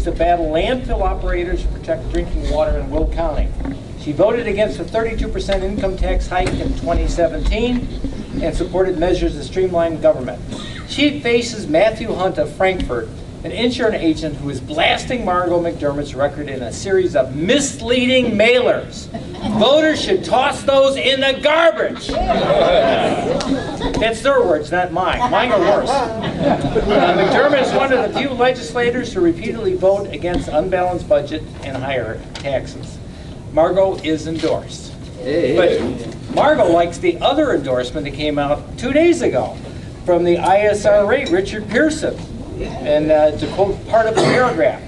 to battle landfill operators to protect drinking water in Will County. She voted against a 32% income tax hike in 2017 and supported measures to streamline government. She faces Matthew Hunt of Frankfurt, an insurance agent who is blasting Margot McDermott's record in a series of misleading mailers. Voters should toss those in the garbage. That's their words, not mine. Mine are worse. McDermott is one of the few legislators who repeatedly vote against unbalanced budget and higher taxes. Margot is endorsed. But Margot likes the other endorsement that came out 2 days ago from the ISRA, Richard Pearson. And to quote part of the paragraph,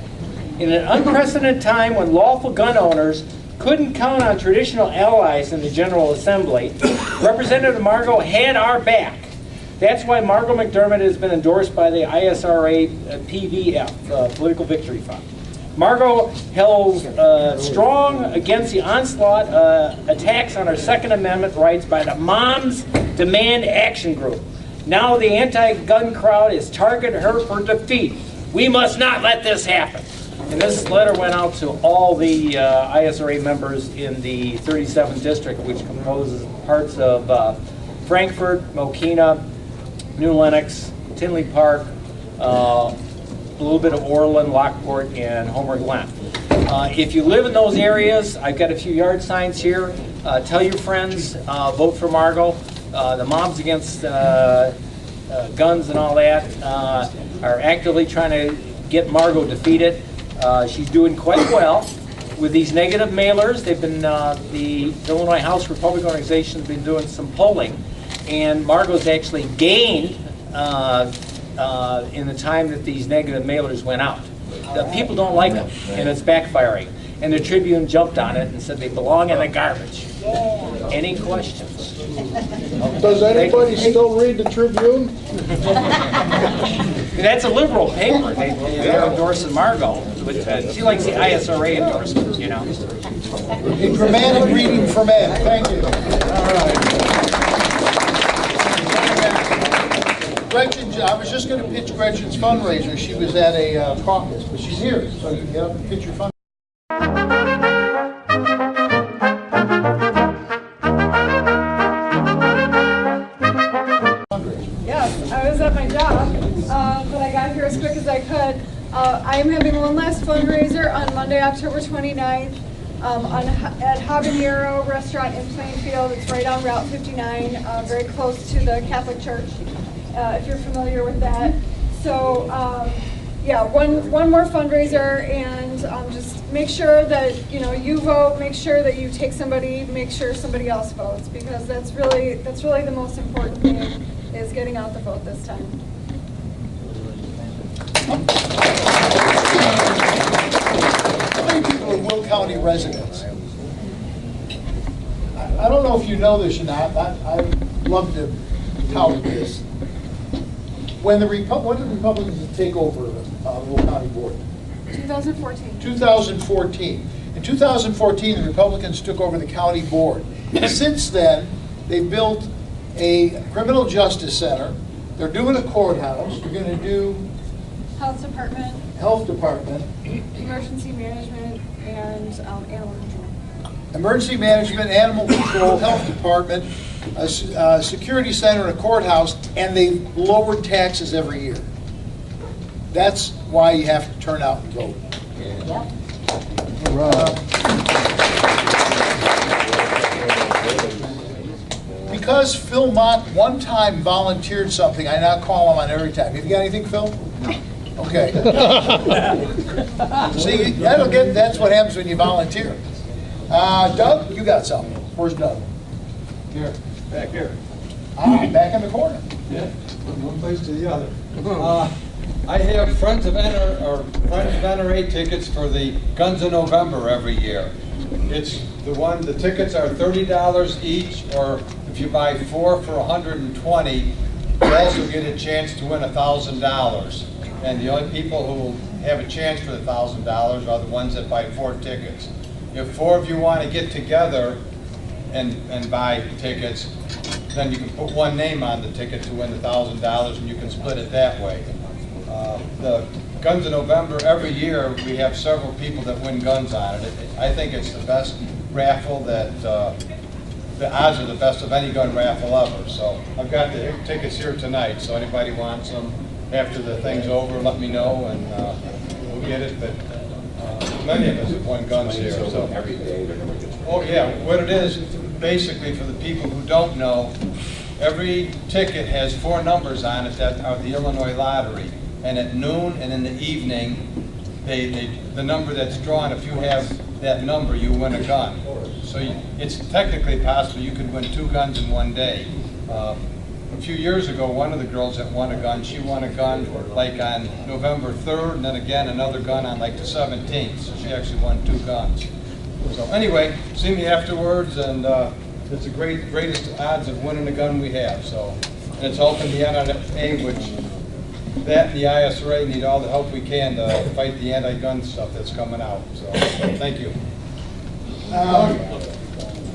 in an unprecedented time when lawful gun owners couldn't count on traditional allies in the General Assembly, Representative Margot had our back. That's why Margot McDermott has been endorsed by the ISRA PVF, Political Victory Fund. Margot held strong against the onslaught attacks on her Second Amendment rights by the Moms Demand Action Group. Now the anti-gun crowd has targeted her for defeat. We must not let this happen. And this letter went out to all the ISRA members in the 37th district, which composes parts of Frankfurt, Mokina, New Lenox, Tinley Park, a little bit of Orland, Lockport, and Homer Glen. If you live in those areas, I've got a few yard signs here. Tell your friends, vote for Margot. The Moms Against Guns and all that are actively trying to get Margot defeated. She's doing quite well with these negative mailers. They've been, the Illinois House Republican Organization has been doing some polling, and Margot's actually gained in the time that these negative mailers went out. The people don't like them, and it's backfiring. And the Tribune jumped on it and said they belong in the garbage. Any questions? Does anybody still read the Tribune? That's a liberal paper. They're endorsing Margot. She likes the ISRA endorsements, you know. A dramatic reading from Ed. Thank you. All right. Gretchen, I was just going to pitch Gretchen's fundraiser. She was at a caucus, but she's here, so you can get up and pitch your fundraiser. Yes, I was at my job, but I got here as quick as I could. I am having one last fundraiser on Monday, October 29th at Habanero Restaurant in Plainfield. It's right on Route 59, very close to the Catholic Church, if you're familiar with that. So, yeah, one more fundraiser, and just make sure that you vote. Make sure that you take somebody. Make sure somebody else votes, because that's really the most important thing, is getting out the vote this time. How many people are Will County residents? I don't know if you know this or not. I'd love to tout this. When did the Republicans take over the Will County Board? 2014. 2014. In 2014, the Republicans took over the county board. Since then, they built a criminal justice center. They're doing a courthouse. They're going to do Health department, emergency management, and animal control. Emergency management, animal control, health department, a security center, and a courthouse, and they've lowered taxes every year. That's why you have to turn out and vote. Yeah. Because Phil Mott one time volunteered something, I now call him on every time. Have you got anything, Phil? No. Okay. See, that's what happens when you volunteer. Doug, you got something. Where's Doug? Here, back here. Back in the corner. Yeah, from one place to the other. I have Friends of NRA tickets for the Guns of November every year. It's the tickets are $30 each, or if you buy 4 for $120, you also get a chance to win $1,000. And the only people who will have a chance for the $1,000 are the ones that buy 4 tickets. If 4 of you want to get together and buy tickets, then you can put one name on the ticket to win the $1,000, and you can split it that way. The Guns in November, every year we have several people that win guns on it. I think it's the best raffle that, the odds are the best of any gun raffle ever. So I've got the tickets here tonight, so anybody wants them after the thing's over, let me know and we'll get it. But many of us have won guns here. So. Oh yeah, what it is, basically for the people who don't know, every ticket has 4 numbers on it that are the Illinois lottery. And at noon and in the evening, the number that's drawn, if you have that number, you win a gun. So it's technically possible you could win 2 guns in one day. A few years ago, one of the girls that won a gun, she won a gun like on November 3rd, and then again another gun on like the 17th. So she actually won 2 guns. So anyway, see me afterwards, and it's the greatest odds of winning a gun we have. So, and it's helping the NRA, which that and the Isra need all the help we can to fight the anti-gun stuff that's coming out. So, thank you.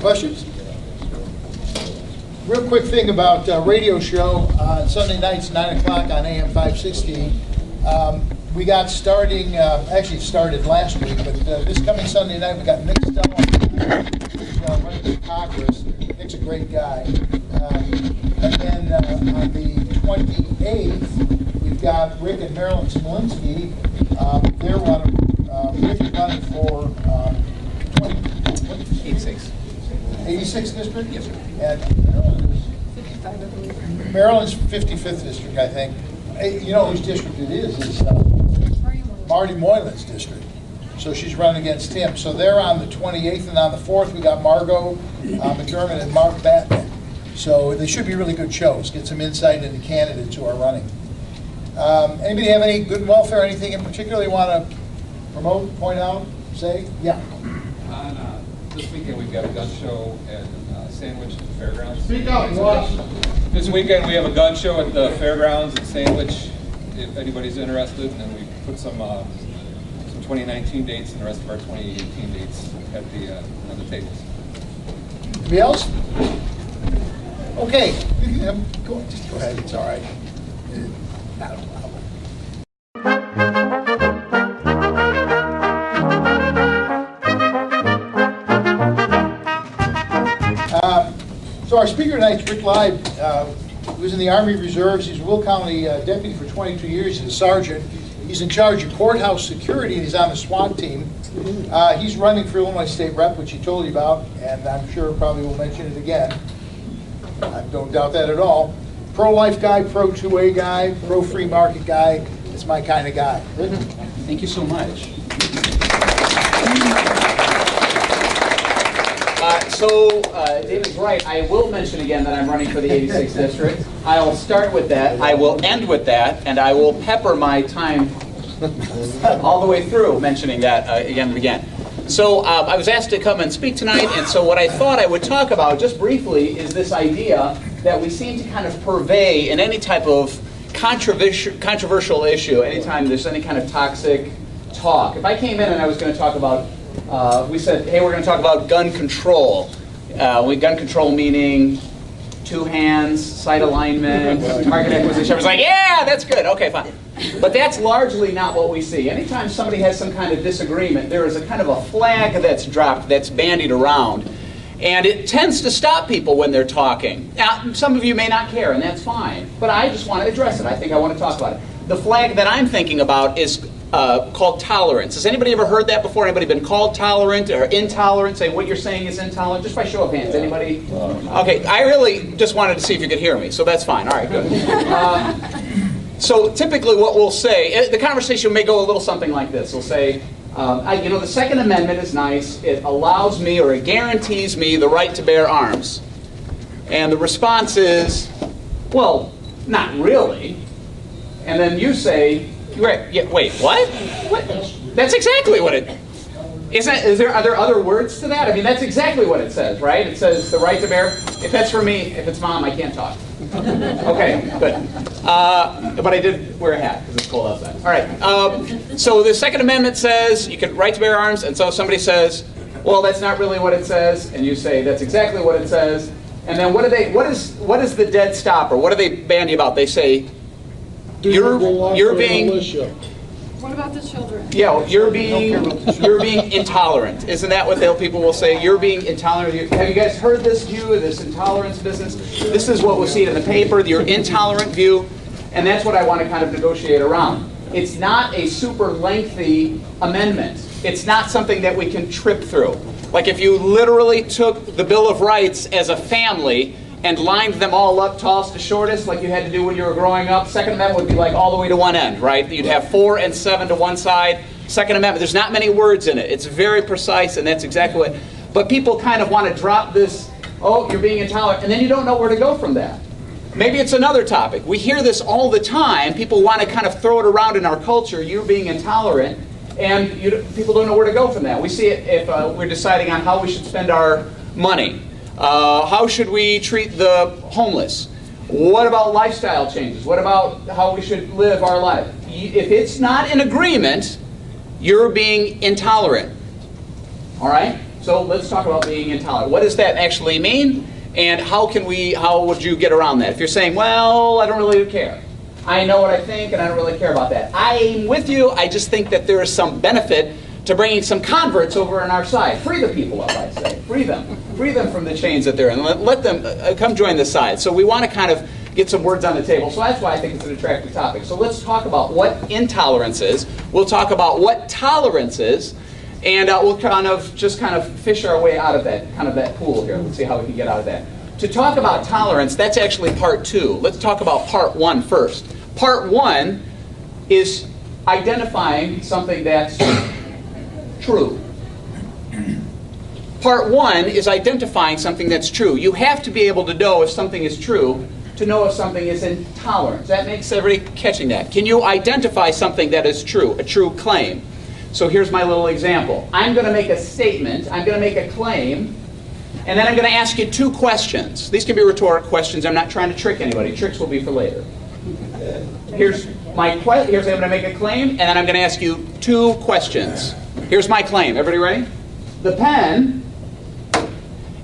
Questions? Real quick thing about radio show on Sunday nights, 9 o'clock on AM 560. We got starting, actually it started last week, but this coming Sunday night we got Nick Stella, who's running for Congress. Nick's a great guy. And then on the 28th, we've got Rick and Marilyn Smolinski. They're Rick's running for 86th district? Yes, sir. And Maryland is 55, I believe. Maryland's 55th district, I think. You know whose district it is? It's Marty Moylan's district. So she's running against him. So they're on the 28th, and on the 4th we got Margot McDermott and Mark Batman. So they should be really good shows. Get some insight into candidates who are running. Anybody have any good welfare, anything in particular you want to promote, point out, say? Yeah. This weekend we've got a gun show at Sandwich at the Fairgrounds. Speak up, Ross. This weekend we have a gun show at the Fairgrounds at Sandwich, if anybody's interested, and then we put some 2019 dates and the rest of our 2018 dates at the on the tables. Anybody else? Okay, just go ahead. It's all right. Not a problem. So our speaker tonight is Rick Laib, who was in the Army Reserves. He's a Will County deputy for 22 years. He's a sergeant. He's in charge of courthouse security, and he's on the SWAT team. He's running for Illinois State Rep, which he told you about, and I'm sure probably will mention it again. I don't doubt that at all. Pro-life guy, pro-2A guy, pro-free market guy. It's my kind of guy. Rick? Thank you so much. David's right. I will mention again that I'm running for the 86th district. I'll start with that. I will end with that, and I will pepper my time all the way through mentioning that again and again. So I was asked to come and speak tonight, and so what I thought I would talk about just briefly is this idea that we seem to kind of purvey in any type of controversial issue, anytime there's any kind of toxic talk. If I came in and I was going to talk about we said, hey, we're going to talk about gun control. Gun control meaning 2 hands, sight alignment, target acquisition. I was like, yeah, that's good. Okay, fine. But that's largely not what we see. Anytime somebody has some kind of disagreement, there is a kind of a flag that's dropped, that's bandied around. And it tends to stop people when they're talking. Now, some of you may not care, and that's fine. But I just want to address it. I think I want to talk about it. The flag that I'm thinking about is called tolerance. Has anybody ever heard that before? Anybody been called tolerant or intolerant? Say what you're saying is intolerant? Just by show of hands. Anybody? Okay, I really just wanted to see if you could hear me, so that's fine. All right, good. So typically what we'll say, the conversation may go a little something like this. We'll say, you know, the Second Amendment is nice. It allows me or it guarantees me the right to bear arms. And the response is, well, not really. And then you say, right, yeah, wait, what? That's exactly what it is. Are there other words to that? I mean, that's exactly what it says, right? It says the right to bear. If that's for me, if it's Mom, I can't talk. Okay, good. But I did wear a hat because it's cold outside. All right. So the Second Amendment says you can right to bear arms, and so somebody says, well, that's not really what it says, and you say that's exactly what it says. And then what is the dead stopper? What do they bandy about? They say you're being What about the children? Yeah, you're being intolerant. Isn't that what people will say? You're being intolerant. Have you guys heard this view, this intolerance business? This is what we'll see in the paper, your intolerant view, and that's what I want to kind of negotiate around. It's not a super lengthy amendment. It's not something that we can trip through. Like if you literally took the Bill of Rights as a family and lined them all up tallest to shortest like you had to do when you were growing up, Second Amendment would be like all the way to one end, right? You'd have 4 and 7 to one side. Second Amendment, there's not many words in it. It's very precise, and that's exactly what... But people kind of want to drop this, oh, you're being intolerant, and then you don't know where to go from that. Maybe it's another topic. We hear this all the time. People want to kind of throw it around in our culture, you're being intolerant, and people don't know where to go from that. We see it if we're deciding on how we should spend our money. How should we treat the homeless? What about lifestyle changes? What about how we should live our life? If it's not in agreement, you're being intolerant. All right? So let's talk about being intolerant. What does that actually mean? And how would you get around that? If you're saying, well, I don't really care. I know what I think and I don't really care about that. I'm with you. I just think that there is some benefit to bringing some converts over on our side. Free the people up, I say. Free them. Free them from the chains that they're in. Let them come join the side. So we want to kind of get some words on the table. So that's why I think it's an attractive topic. So let's talk about what intolerance is. We'll talk about what tolerance is. And we'll kind of fish our way out of that pool here. Let's see how we can get out of that. To talk about tolerance, that's actually part 2. Let's talk about part 1 first. Part 1 is identifying something that's true. Part 1 is identifying something that's true. You have to be able to know if something is true to know if something is intolerant. That makes everybody catching that. Can you identify something that is true, a true claim? So here's my little example. I'm going to make a statement, I'm going to make a claim, and then I'm going to ask you 2 questions. These can be rhetoric questions. I'm not trying to trick anybody. Tricks will be for later. Here's I'm going to make a claim, and then I'm going to ask you 2 questions. Here's my claim. Everybody ready? The pen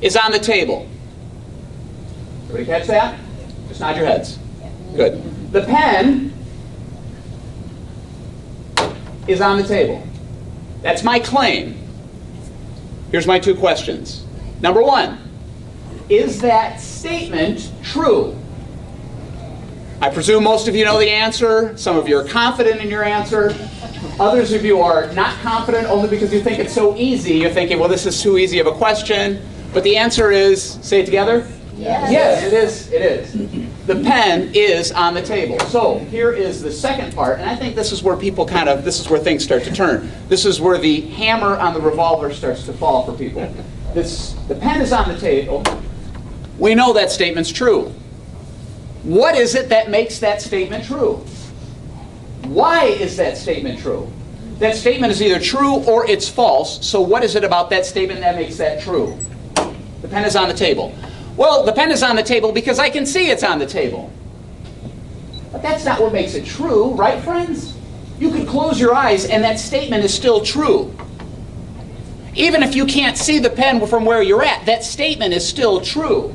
is on the table. Everybody catch that? Just nod your heads. Good. The pen is on the table. That's my claim. Here's my 2 questions. Number 1, is that statement true? I presume most of you know the answer. Some of you are confident in your answer. Others of you are not confident only because you think it's so easy. You're thinking, well, this is too easy of a question. But the answer is, say it together. Yes. Yes, it is. It is. The pen is on the table. So here is the second part, and I think this is where this is where things start to turn. This is where the hammer on the revolver starts to fall for people. The pen is on the table. We know that statement's true. What is it that makes that statement true? Why is that statement true? That statement is either true or it's false. So what is it about that statement that makes that true? The pen is on the table. Well, the pen is on the table because I can see it's on the table. But that's not what makes it true, right, friends? You could close your eyes and that statement is still true. Even if you can't see the pen from where you're at, that statement is still true.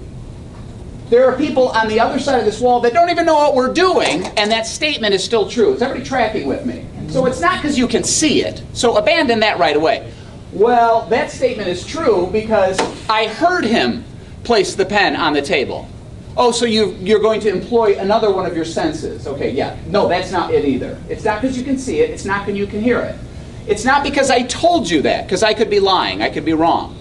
There are people on the other side of this wall that don't even know what we're doing, and that statement is still true. Is everybody tracking with me? So it's not because you can see it. So abandon that right away. Well, that statement is true because I heard him place the pen on the table. Oh, so you're going to employ another one of your senses. Okay, yeah. No, that's not it either. It's not because you can see it. It's not because you can hear it. It's not because I told you that, because I could be lying. I could be wrong.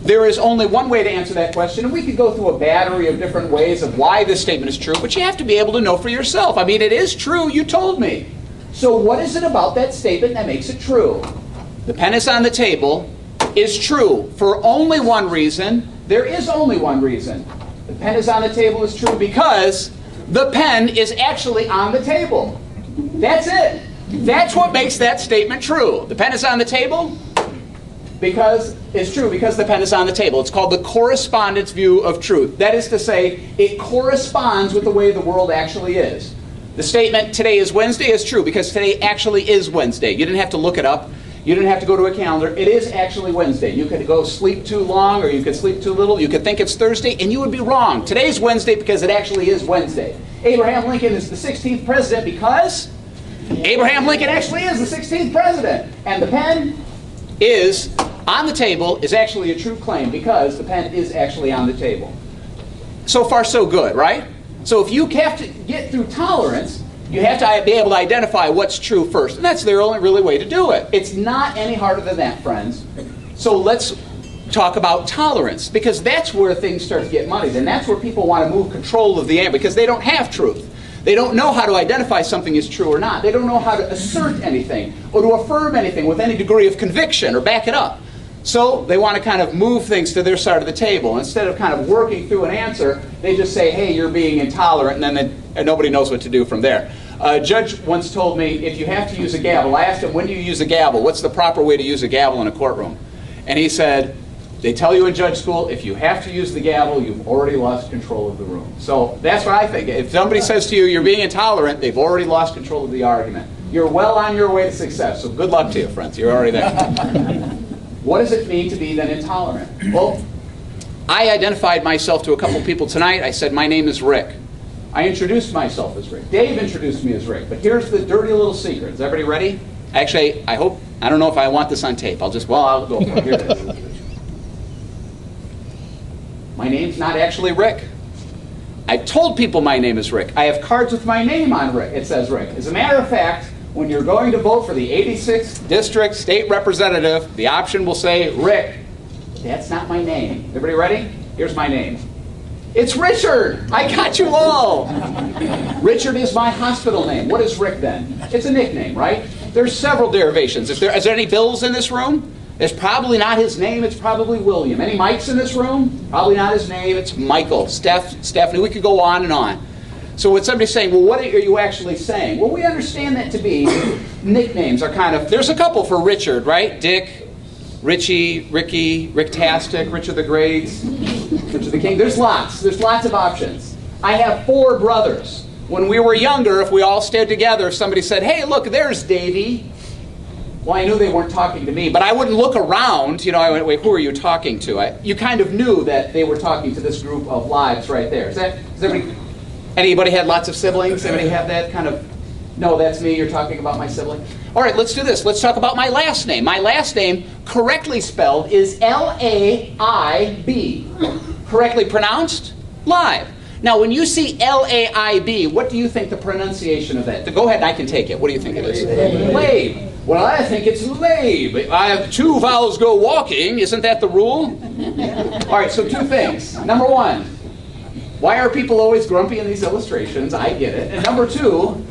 There is only one way to answer that question, and we could go through a battery of different ways of why this statement is true, but you have to be able to know for yourself. I mean, it is true. You told me. So what is it about that statement that makes it true? The pen is on the table is true for only one reason. There is only one reason. The pen is on the table is true because the pen is actually on the table. That's it. That's what makes that statement true. The pen is on the table because it's true because the pen is on the table. It's called the correspondence view of truth. That is to say, it corresponds with the way the world actually is. The statement, today is Wednesday, is true because today actually is Wednesday. You didn't have to look it up. You didn't have to go to a calendar. It is actually Wednesday. You could go sleep too long or you could sleep too little. You could think it's Thursday and you would be wrong. Today's Wednesday because it actually is Wednesday. Abraham Lincoln is the 16th president because Abraham Lincoln actually is the 16th president. And the pen is on the table is actually a true claim because the pen is actually on the table. So far, so good, right? So if you have to get through tolerance, you have to be able to identify what's true first. And that's the only really way to do it. It's not any harder than that, friends. So let's talk about tolerance, because that's where things start to get muddied. And that's where people want to move control of the air, because they don't have truth. They don't know how to identify something as true or not. They don't know how to assert anything or to affirm anything with any degree of conviction or back it up. So they want to kind of move things to their side of the table. Instead of kind of working through an answer, they just say, hey, you're being intolerant, and then nobody knows what to do from there. A judge once told me, if you have to use a gavel, I asked him, when do you use a gavel? What's the proper way to use a gavel in a courtroom? And he said, they tell you in judge school, if you have to use the gavel, you've already lost control of the room. So that's what I think. If somebody says to you, you're being intolerant, they've already lost control of the argument. You're well on your way to success, so good luck to you, friends. You're already there. What does it mean to be then intolerant? Well, I identified myself to a couple people tonight. I said, my name is Rick. I introduced myself as Rick. Dave introduced me as Rick. But here's the dirty little secret. Is everybody ready? Actually, I don't know if I want this on tape. I'll go for it. Here it is. My name's not actually Rick. I told people my name is Rick. I have cards with my name on Rick. It says Rick. As a matter of fact, when you're going to vote for the 86th District State Representative, the option will say Rick. That's not my name. Everybody ready? Here's my name. It's Richard. I got you all. Richard is my hospital name. What is Rick then? It's a nickname, right? There's several derivations. Is there any Bills in this room? It's probably not his name. It's probably William. Any Mikes in this room? Probably not his name. It's Michael, Stephanie. We could go on and on. So when somebody's saying, well, what are you actually saying? Well, we understand that to be nicknames are kind of, there's a couple for Richard, right? Dick, Richie, Ricky, Ricktastic, Richard the Great, Richard the King. There's lots of options. I have 4 brothers. When we were younger, if we all stayed together, if somebody said, hey, look, there's Davy. Well, I knew they weren't talking to me, but I wouldn't look around. I went, wait, who are you talking to? You kind of knew that they were talking to this group of lives right there. Anybody had lots of siblings? Anybody have that kind of, no, that's me, you're talking about my sibling? All right, let's do this. Let's talk about my last name. My last name, correctly spelled, is Laib. Correctly pronounced? Laib. Now, when you see Laib, what do you think the pronunciation of that? Go ahead, I can take it. What do you think it is? Laib. Well, I think it's Laib. I have 2 vowels go walking. Isn't that the rule? All right, so 2 things. Number 1, why are people always grumpy in these illustrations? I get it. And number 2,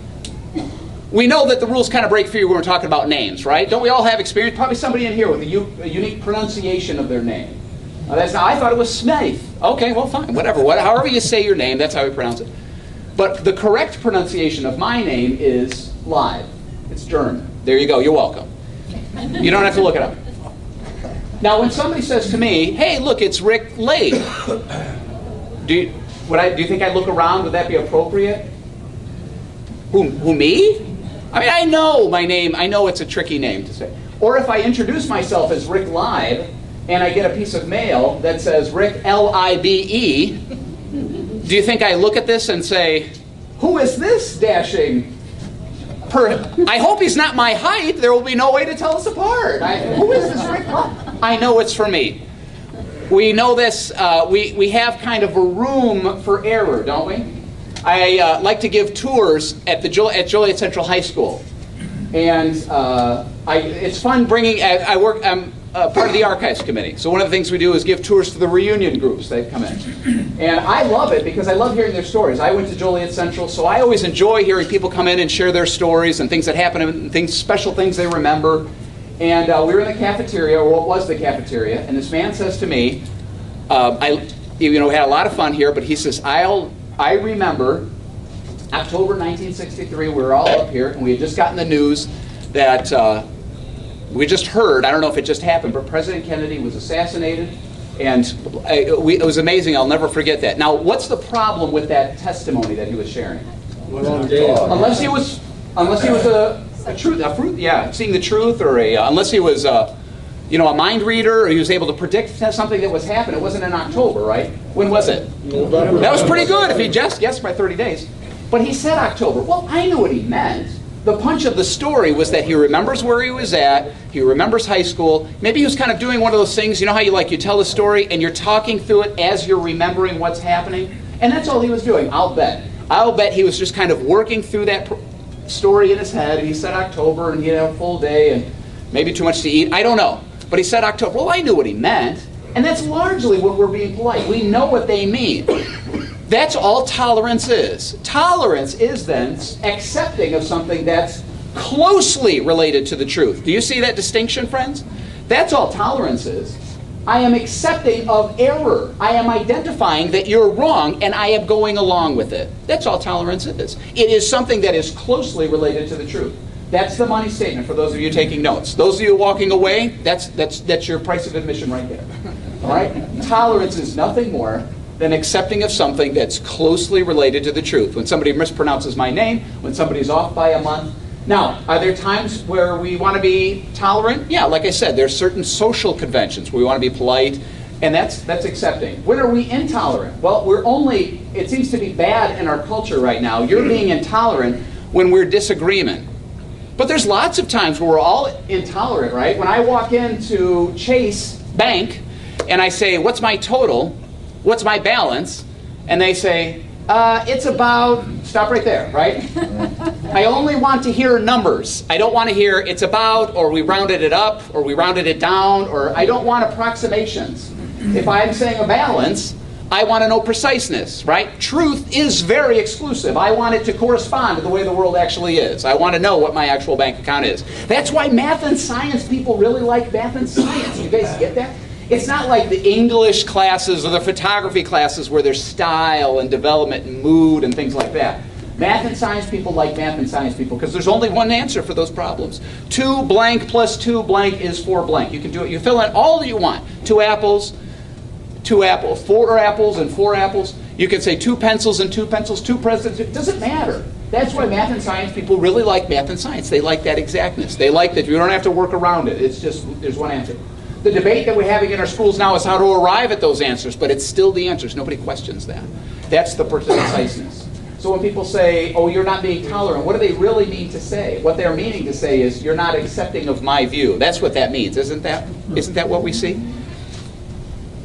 we know that the rules kind of break free when we're talking about names, right? Don't we all have experience? Probably somebody in here with a unique pronunciation of their name. I thought it was Smith. Okay, well, fine, whatever. However you say your name, that's how we pronounce it. But the correct pronunciation of my name is Laib. It's German. There you go. You're welcome. You don't have to look it up. Now, when somebody says to me, hey, look, it's Rick Laib, do you think I'd look around? Would that be appropriate? Who, me? I mean, I know my name. I know it's a tricky name to say. Or if I introduce myself as Rick Laib, and I get a piece of mail that says Rick Libe, do you think I look at this and say, who is this dashing? I hope he's not my height. There will be no way to tell us apart. Who is this Rick Laib? I know it's for me. We know this. We have kind of a room for error, don't we? I like to give tours at Joliet Central High School, and it's fun bringing. I'm part of the archives committee, so one of the things we do is give tours to the reunion groups that come in, and I love it because I love hearing their stories. I went to Joliet Central, so I always enjoy hearing people come in and share their stories and things that happen and special things they remember. And we were in the cafeteria, or what was the cafeteria, and this man says to me, we had a lot of fun here, but he says, I remember October 1963, we were all up here, and we had just gotten the news that we just heard, I don't know if it just happened, but President Kennedy was assassinated, and it was amazing. I'll never forget that. Now, what's the problem with that testimony that he was sharing? Unless he was seeing the truth, or unless he was a mind reader, or he was able to predict something that was happening. It wasn't in October, right? When was it? November. That was pretty good if he just guessed by 30 days. But he said October. Well, I knew what he meant. The punch of the story was that he remembers where he was at, he remembers high school, maybe he was kind of doing one of those things, you know how you tell the story and you're talking through it as you're remembering what's happening? And that's all he was doing, I'll bet. I'll bet he was just kind of working through that story in his head, and he said October, and he had a full day, and maybe too much to eat, I don't know. But he said October. Well, I knew what he meant, and that's largely when we're being polite. We know what they mean. That's all tolerance is. Tolerance is then accepting of something that's closely related to the truth. Do you see that distinction, friends? That's all tolerance is. I am accepting of error. I am identifying that you're wrong, and I am going along with it. That's all tolerance is. It is something that is closely related to the truth. That's the money statement for those of you taking notes. Those of you walking away, that's your price of admission right there. All right? Tolerance is nothing more than accepting of something that's closely related to the truth. When somebody mispronounces my name, when somebody's off by a month. Now, are there times where we want to be tolerant? Yeah, like I said, there's certain social conventions where we want to be polite, and that's accepting. When are we intolerant? Well, it seems to be bad in our culture right now. You're being intolerant when we're disagreement. But there's lots of times where we're all intolerant, right? When I walk into Chase Bank and I say, what's my total? What's my balance? And they say, it's about, stop right there, right? I only want to hear numbers. I don't want to hear it's about, or we rounded it up, or we rounded it down, or I don't want approximations. If I'm saying a balance, I want to know preciseness, right? Truth is very exclusive. I want it to correspond to the way the world actually is. I want to know what my actual bank account is. That's why math and science people really like math and science. You guys get that? It's not like the English classes or the photography classes where there's style and development and mood and things like that. Math and science people like math and science people because there's only one answer for those problems. 2 blank plus 2 blank is 4 blank. You can do it. You fill in all that you want. 2 apples, 4 apples and 4 apples. You can say 2 pencils and 2 pencils, 2 presidents. It doesn't matter. That's why math and science people really like math and science. They like that exactness. They like that you don't have to work around it. It's just, there's one answer. The debate that we're having in our schools now is how to arrive at those answers, but it's still the answers. Nobody questions that. That's the preciseness. So when people say, oh, you're not being tolerant, what do they really mean to say? What they're meaning to say is, you're not accepting of my view. That's what that means, isn't that? Isn't that what we see?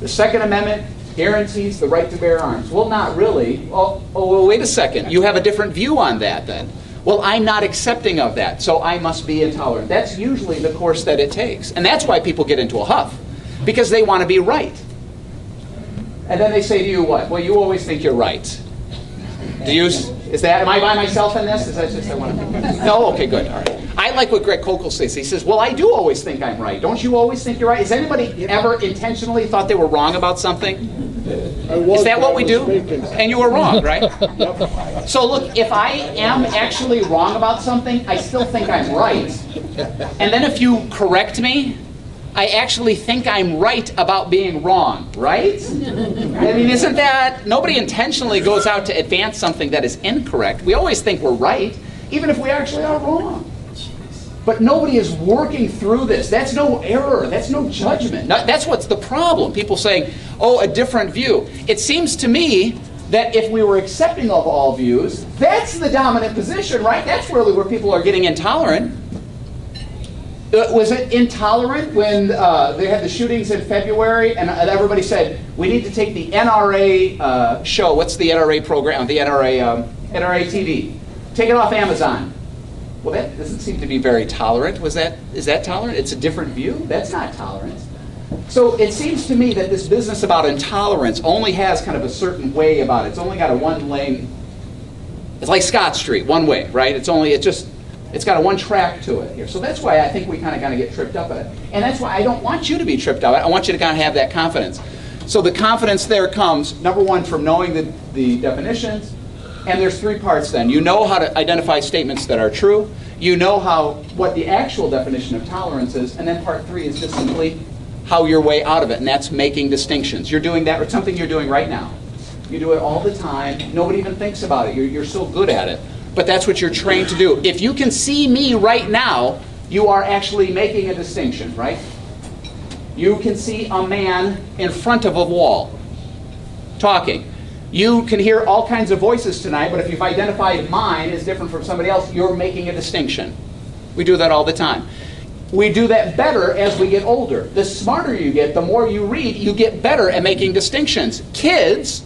The Second Amendment guarantees the right to bear arms. Well, not really. Oh, well, wait a second. You have a different view on that then. Well, I'm not accepting of that, so I must be intolerant. That's usually the course that it takes. And that's why people get into a huff, because they want to be right. And then they say to you what? Well, you always think you're right. Am I by myself in this? Is that just I want to be? No? Okay, good. All right. I like what Greg Kokel says. He says, well, I do always think I'm right. Don't you always think you're right? Has anybody ever intentionally thought they were wrong about something? Is that what we do? And you were wrong, right? Yep. So look, if I am actually wrong about something, I still think I'm right. And then if you correct me, I actually think I'm right about being wrong, right? I mean, isn't that, nobody intentionally goes out to advance something that is incorrect. We always think we're right, even if we actually are wrong. But nobody is working through this. That's no error. That's no judgment. That's what's the problem. People saying, oh, a different view. It seems to me that if we were accepting of all views, that's the dominant position, right? That's really where people are getting intolerant. Was it intolerant when they had the shootings in February and everybody said, we need to take the NRA show. What's the NRA program? The NRA TV. Take it off Amazon. Well, that doesn't seem to be very tolerant. Is that tolerant? It's a different view? That's not tolerance. So it seems to me that this business about intolerance only has kind of a certain way about it. It's only got a one lane. It's like Scott Street, one way, right? It's got a one track to it here. So that's why I think we kind of get tripped up at it. And that's why I don't want you to be tripped up. I want you to kind of have that confidence. So the confidence there comes, number one, from knowing the definitions. And there's 3 parts then. You know how to identify statements that are true. You know what the actual definition of tolerance is. And then part 3 is just simply how your way out of it. And that's making distinctions. You're doing that, or something you're doing right now. You do it all the time. Nobody even thinks about it. You're so good at it. But that's what you're trained to do. If you can see me right now, you are actually making a distinction, right? You can see a man in front of a wall talking. You can hear all kinds of voices tonight, but if you've identified mine as different from somebody else, you're making a distinction. We do that all the time. We do that better as we get older. The smarter you get, the more you read, you get better at making distinctions. Kids,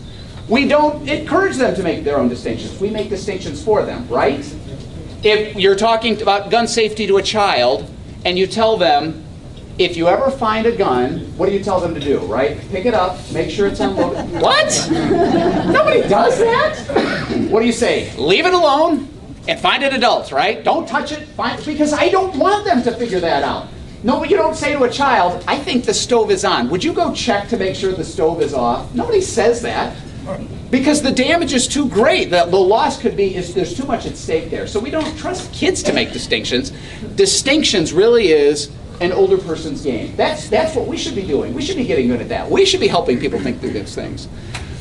we don't encourage them to make their own distinctions. We make distinctions for them, right? If you're talking about gun safety to a child, and you tell them, if you ever find a gun, what do you tell them to do, right? Pick it up, make sure it's unloaded. What? Nobody does that. What do you say? Leave it alone and find an adult, right? Don't touch it, because I don't want them to figure that out. No, but you don't say to a child, I think the stove is on. Would you go check to make sure the stove is off? Nobody says that. Because the damage is too great. The loss could be, there's too much at stake there. So we don't trust kids to make distinctions. Distinctions really is an older person's game. That's what we should be doing. We should be getting good at that. We should be helping people think through these things.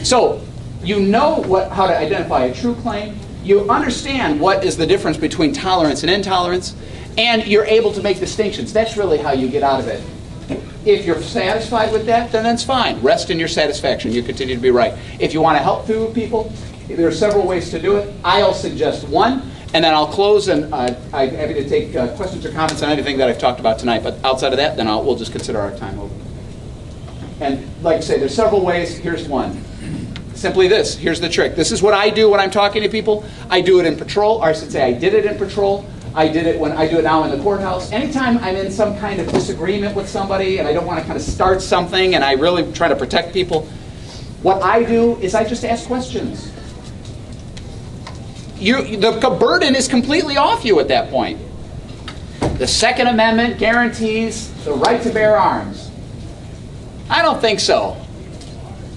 So you know how to identify a true claim. You understand what is the difference between tolerance and intolerance. And you're able to make distinctions. That's really how you get out of it. If you're satisfied with that, then that's fine. Rest in your satisfaction. You continue to be right. If you want to help through people, there are several ways to do it. I'll suggest one, and then I'll close, and I'm happy to take questions or comments on anything that I've talked about tonight. But outside of that, then we'll just consider our time over. And like I say, there's several ways. Here's one. Simply this. Here's the trick. This is what I do when I'm talking to people. I do it in patrol, or I should say I did it in patrol. I did it when I do it now in the courthouse. Anytime I'm in some kind of disagreement with somebody and I don't want to kind of start something and I really try to protect people, what I do is I just ask questions. The burden is completely off you at that point. The Second Amendment guarantees the right to bear arms. I don't think so.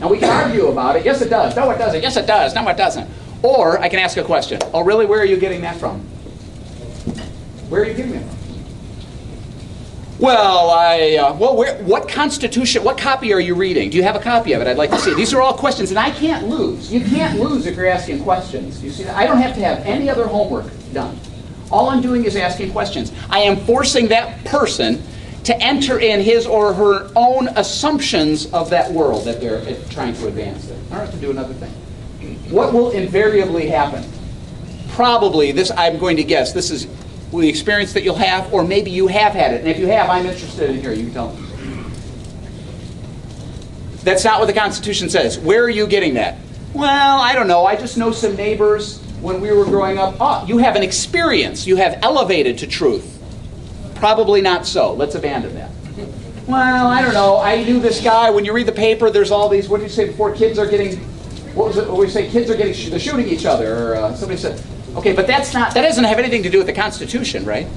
And we can argue about it. Yes, it does. No, it doesn't. Yes, it does. No, it doesn't. Or I can ask a question. Oh, really? Where are you getting that from? Where are you getting it from? Well, what Constitution, what copy are you reading? Do you have a copy of it? I'd like to see. These are all questions, and I can't lose. You can't lose if you're asking questions. You see that? I don't have to have any other homework done. All I'm doing is asking questions. I am forcing that person to enter in his or her own assumptions of that world that they're trying to advance. I don't have to do another thing. What will invariably happen? Probably, I'm going to guess, this is the experience that you'll have, or maybe you have had it. And if you have, I'm interested in hearing. You can tell me. That's not what the Constitution says. Where are you getting that? Well, I don't know. I just know some neighbors when we were growing up. Oh, you have an experience. You have elevated to truth. Probably not so. Let's abandon that. Well, I don't know. I knew this guy. When you read the paper, there's all these, what did you say before? Kids are getting, what was it? What we say? Kids are getting, they're shooting each other. Or somebody said, okay, but that doesn't have anything to do with the Constitution, right?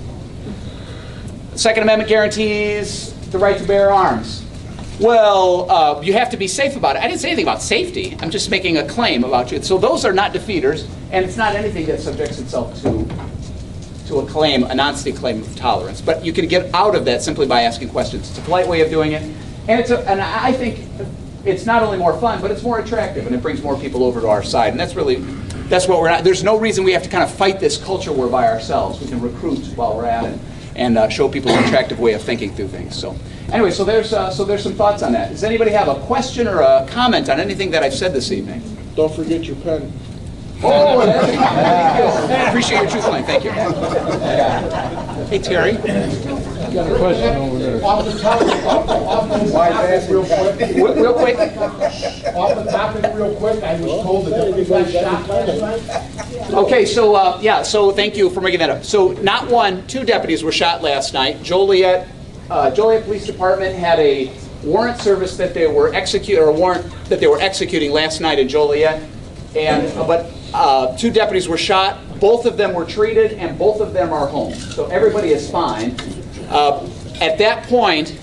The Second Amendment guarantees the right to bear arms. Well, you have to be safe about it. I didn't say anything about safety. I'm just making a claim about you. So those are not defeaters, and it's not anything that subjects itself to a claim, a non-state claim of tolerance. But you can get out of that simply by asking questions. It's a polite way of doing it, and I think it's not only more fun, but it's more attractive, and it brings more people over to our side. And that's what we're not. There's no reason we have to kind of fight this culture war by ourselves. We can recruit while we're at it and show people an attractive way of thinking through things. So anyway, so there's some thoughts on that. Does anybody have a question or a comment on anything that I've said this evening? Don't forget your pen. Oh, there you go. I appreciate your truth line. Thank you. Hey, Terry. Got a question over there. Off the topic, real quick. Real quick. Off the topic, real quick. I was told that nobody got shot last night. Okay, so thank you for bringing that up. So not one, two deputies were shot last night. Joliet Police Department had a warrant service that they were executing last night in Joliet, but two deputies were shot. Both of them were treated, and both of them are home. So everybody is fine. At that point,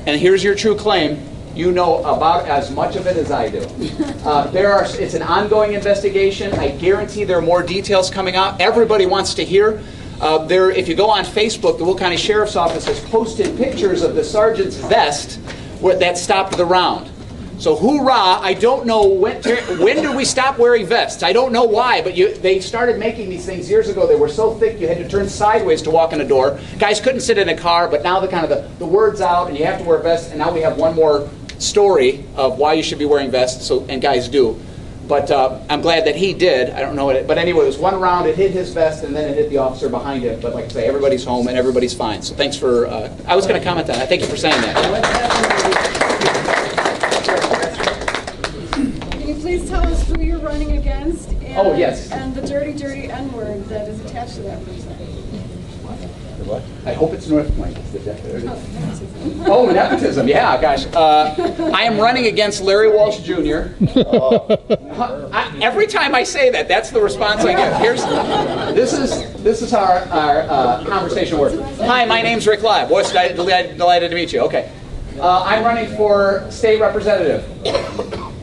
and here's your true claim, you know about as much of it as I do. It's an ongoing investigation. I guarantee there are more details coming out. Everybody wants to hear. If you go on Facebook, the Will County Sheriff's Office has posted pictures of the sergeant's vest that stopped the round. So hoorah, I don't know when did we stop wearing vests? I don't know why, but they started making these things years ago. They were so thick you had to turn sideways to walk in a door. Guys couldn't sit in a car, but now the word's out and you have to wear vests, and now we have one more story of why you should be wearing vests, and guys do. But I'm glad that he did. I don't know what it, but anyway, it was one round, it hit his vest, and then it hit the officer behind him. But like I say, everybody's home and everybody's fine. So thanks for, I was going to comment on that. Thank you for saying that. Can you please tell us who you're running against? And, Oh, yes. And the dirty, dirty N-word that is attached to that person. What? I hope it's North Point. Oh, nepotism. Yeah, gosh. I am running against Larry Walsh Jr. Every time I say that, that's the response I get. This is how our conversation works. Hi, my name's Rick Laib. Boys, delighted to meet you. Okay. I'm running for state representative.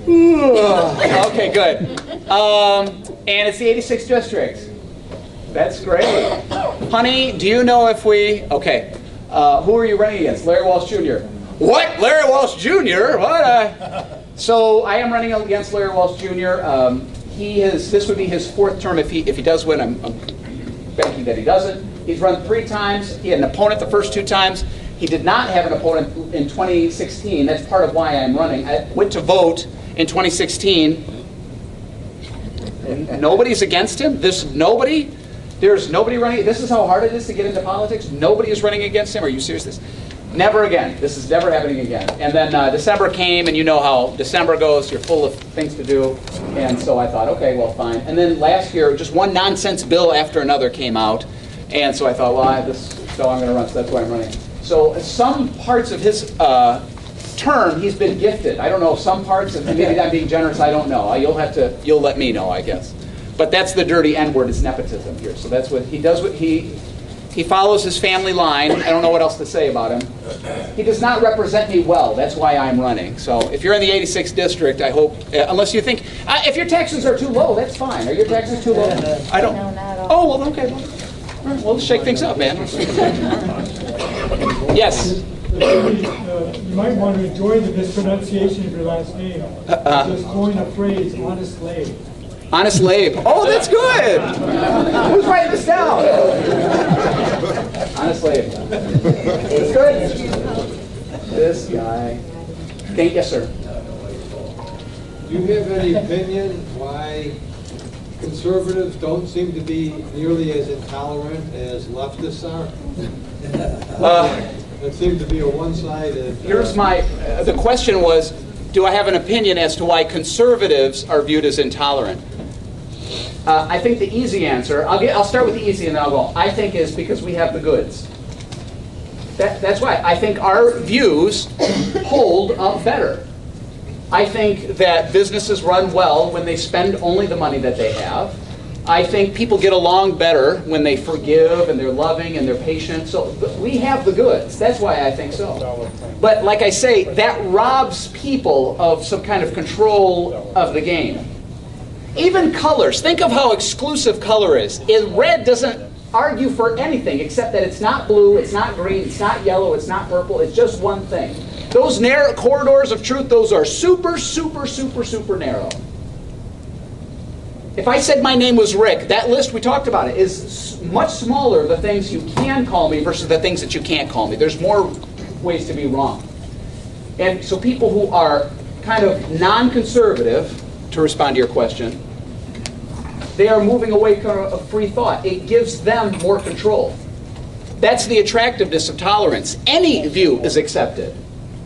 Okay, good. And it's the 86th district. That's great. Honey, do you know if we... Okay. Who are you running against? Larry Walsh Jr. What? Larry Walsh Jr.? What? So I am running against Larry Walsh Jr. This would be his 4th term. If he does win, I'm banking that he doesn't. He's run 3 times. He had an opponent the first 2 times. He did not have an opponent in 2016. That's part of why I'm running. I went to vote in 2016. And nobody's against him. There's nobody running. This is how hard it is to get into politics. Nobody is running against him. Are you serious? Never again. This is never happening again. And then December came, and you know how December goes. You're full of things to do. And so I thought, okay, well, fine. And then last year, just one nonsense bill after another came out. And so I thought, well, so I'm going to run. So that's why I'm running. So some parts of his term, he's been gifted. I don't know, some parts, and maybe I'm being generous, I don't know. You'll let me know, I guess. But that's the dirty N-word, is nepotism here. So that's what he does. He follows his family line. I don't know what else to say about him. He does not represent me well. That's why I'm running. So if you're in the 86th district, I hope, unless you think, if your taxes are too low, that's fine. Are your taxes too low? I don't. No, not at all. Oh, well, okay. Well, let's shake things up, man. Yes. You might want to enjoy the mispronunciation of your last name. Just coin a phrase, honest Laib. Honest Laib. Oh, that's good. Who's writing this down? Honest Laib. It's good. This guy. Yes, sir. Do you have any opinion why conservatives don't seem to be nearly as intolerant as leftists are? It seems to be a one-sided... Here's my... the question was, do I have an opinion as to why conservatives are viewed as intolerant? I think the easy answer, I'll start with the easy and then I'll go. I think is because we have the goods. That's why. I think our views hold up better. I think that businesses run well when they spend only the money that they have. I think people get along better when they forgive and they're loving and they're patient. So we have the goods. That's why I think so. But like I say, that robs people of some kind of control of the game. Even colors. Think of how exclusive color is. Red doesn't argue for anything except that it's not blue, it's not green, it's not yellow, it's not purple. It's just one thing. Those narrow corridors of truth, those are super, super, super, super narrow. If I said my name was Rick, that list we talked about it is much smaller, the things you can call me versus the things that you can't call me. There's more ways to be wrong. And so people who are kind of non-conservative, to respond to your question, they are moving away from free thought. It gives them more control. That's the attractiveness of tolerance. Any view is accepted.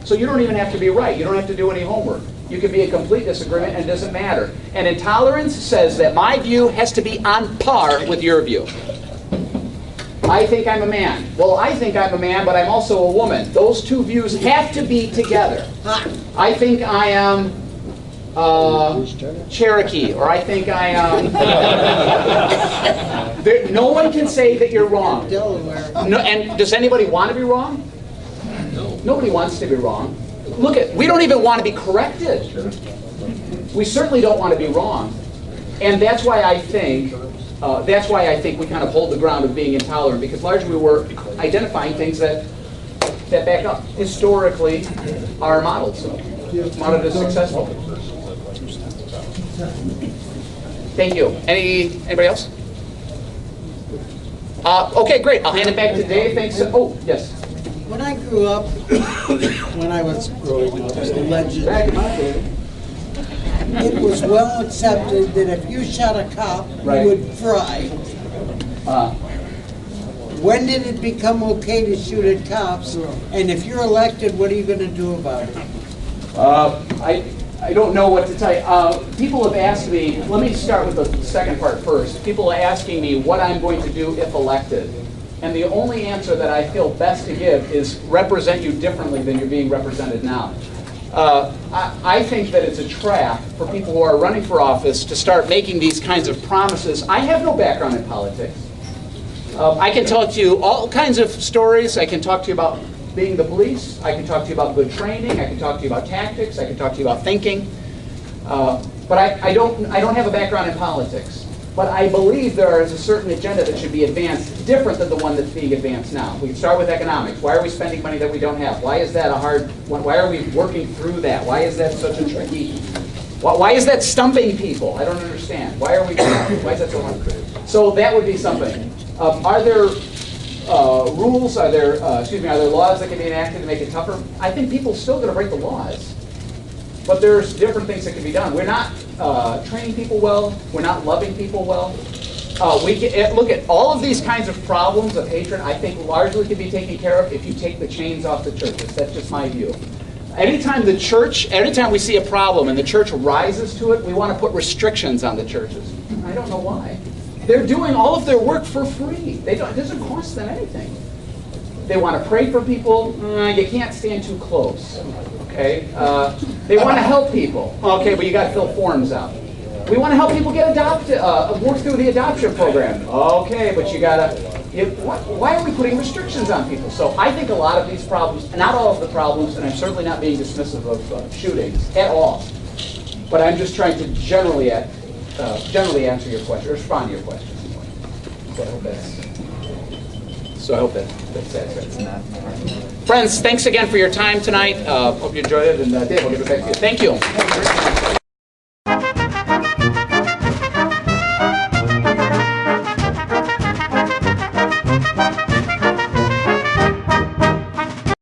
So you don't even have to be right. You don't have to do any homework. You can be in complete disagreement and it doesn't matter. And intolerance says that my view has to be on par with your view. I think I'm a man. Well, I think I'm a man, but I'm also a woman. Those two views have to be together. I think I am Cherokee, or I think I am... No one can say that you're wrong. No, and does anybody want to be wrong? No. Nobody wants to be wrong. Look we don't even want to be corrected. We certainly don't want to be wrong. And that's why I think we kind of hold the ground of being intolerant, because largely we're identifying things that back up historically our models. Model is successful. Thank you. Anybody else? Okay, great. I'll hand it back to Dave. Thanks. Oh, yes. When I grew up, when I was growing up, the legend it was well accepted that if you shot a cop, Right. you would fry. Uh, When did it become okay to shoot at cops? And if you're elected, what are you going to do about it? I don't know what to tell you. People have asked me, let me start with the second part first. People are asking me what I'm going to do if elected. And the only answer that I feel best to give is represent you differently than you're being represented now. I think that it's a trap for people who are running for office to start making these kinds of promises. I have no background in politics. I can talk to you all kinds of stories. I can talk to you about being the police. I can talk to you about good training. I can talk to you about tactics. I can talk to you about thinking. But I don't have a background in politics. But I believe there is a certain agenda that should be advanced different than the one that's being advanced now. We can start with economics. Why are we spending money that we don't have? Why is that a hard one? Why are we working through that? Why is that such a tricky? Why is that stumping people? I don't understand. Why is that so hard? So that would be something. Are there rules? Are there laws that can be enacted to make it tougher? I think people are still going to break the laws, but there's different things that can be done. We're not training people well. We're not loving people well. Look at all of these kinds of problems of hatred. I think largely can be taken care of if you take the chains off the churches. That's just my view. Anytime we see a problem and the church rises to it, we want to put restrictions on the churches. I don't know why. They're doing all of their work for free. It doesn't cost them anything. They want to pray for people. You can't stand too close. Okay. They want to help people. Okay, but you got to fill forms out. We want to help people get adopted, work through the adoption program. Okay, but you got to. Why are we putting restrictions on people? So I think a lot of these problems, not all of the problems, and I'm certainly not being dismissive of shootings at all, but I'm just trying to generally answer your question, or respond to your question. So I hope that's satisfactory. Friends, thanks again for your time tonight. Hope you enjoyed it, and Dave, I'll give it back to you. Thank you.